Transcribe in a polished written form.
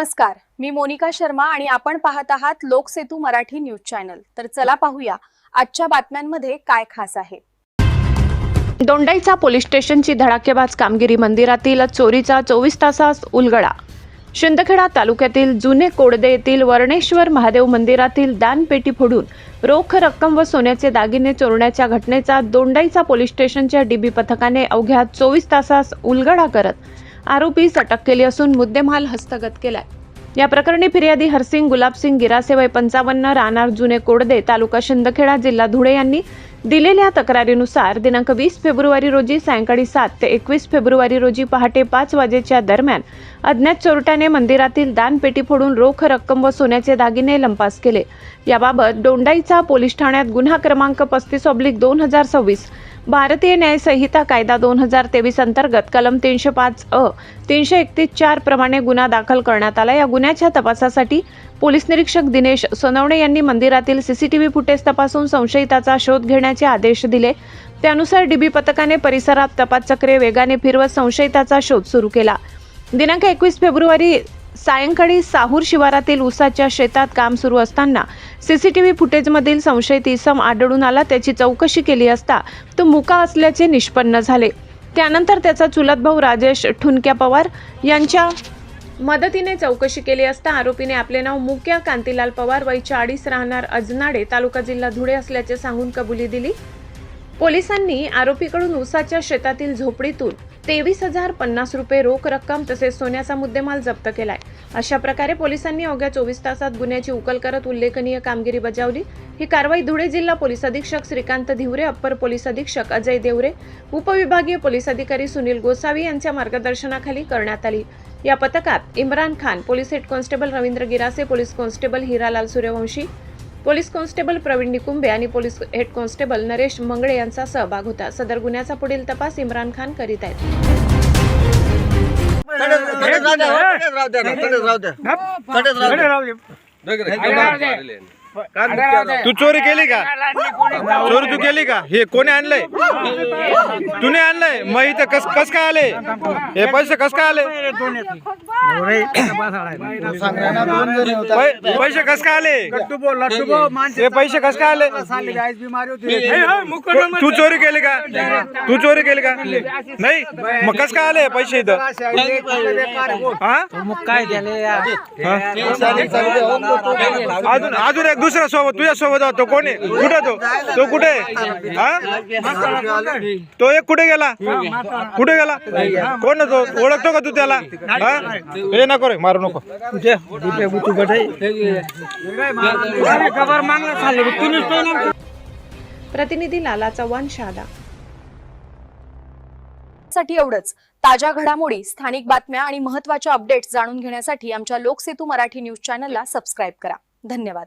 नमस्कार, मी मोनिका शर्मा आणि आपण पाहत आहात लोकसेतू मराठी न्यूज चॅनल। तर चला पाहूया आजच्या बातम्यांमध्ये काय खास आहे। दोंडाईचा पोलीस स्टेशनची धडाकेबाज कामगिरी, मंदिरातील चोरीचा 24 तासात उलगडा। शिंदखेडा तालुक्यातील जुने कोडदे येथील वर्णेश्वर महादेव मंदिरातील दानपेटी फोडून रोख रक्कम व सोन्याचे दागिने चोरण्याच्या घटनेचा दोंडाईचा पोलीस स्टेशनच्या डीबी पथकाने अवघ्या 24 तासात उलगडा करत आरोपीस अटक केली असून मुद्देमाल हस्तगत केलाय। या प्रकरणी फिर्यादी हरसिंग गुलाबसिंग गिरासे वय 55 राहणार जुने कोडदे तालुका शिंदखेडा जिल्हा धुळे यांनी दिलेल्या तक्रारीनुसार दिनांक 20 फेब्रुवारी रोजी सायंकाळी 7 ते 21 फेब्रुवारी रोजी पहाटे 5 वाजेच्या दरम्यान अज्ञात चोरट्याने मंदिरातील दानपेटी फोडून रोख रक्कम व सोन्याचे दागिने लंपास केले। याबाबत दोंडाईचा पोलीस ठाण्यात गुन्हा क्रमांक 35/2026 भारतीय न्याय संहिता कायदा 2023 अंतर्गत कलम 305 अ 331-4 प्रमाणे गुन्हा दाखल करण्यात आला। या गुन्ह्याच्या तपासासाठी पोलीस निरीक्षक दिनेश सोनवणे यांनी मंदिरातील सीसीटीव्ही फुटेज तपासून संशयिताचा शोध घेण्याचे आदेश दिले। त्यानुसार डीबी पथकाने परिसरात तपासचक्रे वेगाने फिरवत संशयिताचा शोध सुरू केला। दिनांक 21 फेब्रुवारी सायंकाळी साहूर शिवारातील ऊसाच्या शेतात काम सुरू असताना सीसीटीव्ही फुटेजमधील संशयित इसम आढळून आला। त्याची चौकशी केली असता तो मुका असल्याचे निष्पन्न झाले। त्यानंतर त्याचा चुलत भाऊ राजेश ठुनक्या पवार यांच्या मदतीने चौकशी केली असता आरोपीने आपले नाव मुक्या कांतीलाल पवार वय 40 राहणार अजनाडे तालुका जिल्हा धुळे असल्याचे सांगून कबुली दिली। पोलिसांनी आरोपीकडून ऊसाच्या शेतातील झोपडीतून 23,050 रुपये रोख रक्कम तसेच सोन्याचा मुद्देमाल जप्त केलाय। अशा प्रकारे पोलिसांनी अवघ्या 24 तासात गुन्ह्याची उकल करत उल्लेखनीय कामगिरी बजावली। ही कारवाई धुळे जिल्हा पोलीस अधीक्षक श्रीकांत धिवरे, अप्पर पोलीस अधीक्षक अजय देवरे, उपविभागीय पोलीस अधिकारी सुनील गोसावी यांच्या मार्गदर्शनाखाली करण्यात आली। या पथकात Imran Khan, police head constable Ravindra Girase, police constable Hiralal Suryavanshi, police constable Pravin Nikumbe आणि police head constable Naresh Mangale यांचा सहभाग होता। सदर गुन्ह्याचा पुढील तपास इम्रान खान करीत आहेत। तू चोरी केली का? चोरी तू केली का? हे कोणी आणलंय? तूने आणलंय? मग इथं कस काय आले हे पैसे? कस काय आले पैसे? कस काय आले हे पैसे? कस काय आले? तू चोरी केली का? तू चोरी केली का? नाही, मग कस काय आले पैसे इथं? अजून एक दुसरा सोबत तुझ्या सोबत तो कोणी? कुठे तो कुठे? तो एक कुठे गेला? कुठे गेला? कोण तो? ओळखतो का तू त्याला? हे नको रे, मारू नको। प्रतिनिधी लाला चव्हाण, शहादा। साठी एवढंच। ताज्या घडामोडी, स्थानिक बातम्या आणि महत्त्वाच्या अपडेट्स जाणून घेण्यासाठी आमच्या लोकसेतू मराठी न्यूज चॅनलला सबस्क्राइब करा। धन्यवाद।